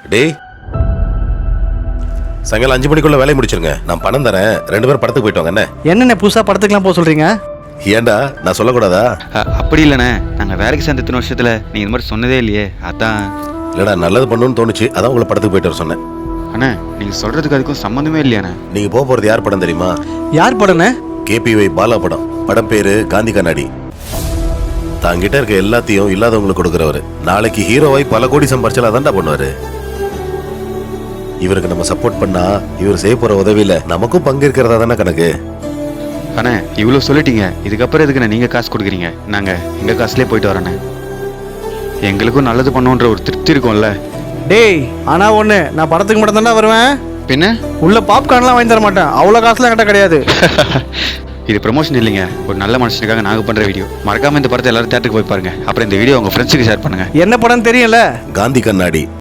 டேய், சாயங்காலம் 5 மணிக்குள்ள வேலையை முடிச்சிருங்க. நான் பணம் தரேன், 2 பேரும் படத்துக்கு போயிட்டு வாங்க. என்ன என்னண்ணே புதுசாக படத்துக்குலாம் போக சொல்கிறீங்க? ஏன்டா நான் சொல்லக்கூடாதா? அப்படி இல்லைண்ணே, நாங்கள் வேலைக்கு சேர்ந்த இத்தனை வருஷத்தில் நீங்கள் இந்த மாதிரி சொன்னதே இல்லையே, அதான். இல்லடா, நல்லது பண்ணணும்னு தோணுச்சு, அதான் உங்களை படத்துக்கு போயிட்டு வர சொன்னேன். அண்ணே நீங்கள் சொல்கிறதுக்கு அதுக்கும் சம்மந்தமே இல்லையாண்ணே. நீங்க போக போறது யார் படம் தெரியுமா? யார் படண்ணே? KPY பாலா படம். படம் பேரு காந்தி கண்ணாடி. தாங்கிட்ட இருக்க எல்லாத்தையும் இல்லாதவங்களுக்கு கொடுக்குறவரு. நாளைக்கு ஹீரோவாய் பல கோடி சம்பாரிச்சாலும் அதான்டா பண்ணுவாரு. இவருக்கு நம்ம சப்போர்ட் பண்ணா இவர் செய்ய போற உதவியில நமக்கும் பங்கு இருக்கிறதா தானே கணக்கு. அண்ணே இவ்வளோ சொல்லிட்டீங்க, இதுக்கப்புறம் எதுக்குண்ணே நீங்கள் காசு கொடுக்குறீங்க? நாங்கள் எங்கள் காசுலேயே போயிட்டு வரோண்ணே. எங்களுக்கும் நல்லது பண்ணோன்ற ஒரு திருப்தி இருக்கும்ல. டேய், ஆனால் ஒன்று, நான் படத்துக்கு மட்டும் தானே வருவேன். பின்ன உள்ள பாப்கார்ன்லாம் வாங்கி தர மாட்டேன். அவ்வளோ காசுலாம் என்கிட்ட கிடையாது. இது ப்ரமோஷன் இல்லைங்க, ஒரு நல்ல மனுஷனுக்காக நாங்கள் பண்ணுற வீடியோ. மறக்காமல் இந்த படத்தை எல்லாரும் தேட்டருக்கு போய் பாருங்க. அப்புறம் இந்த வீடியோ உங்கள் ஃப்ரெண்ட்ஸுக்கு ஷேர் பண்ணுங்கள். என்ன படம்னு தெரியல. காந்தி கண்ணாடி.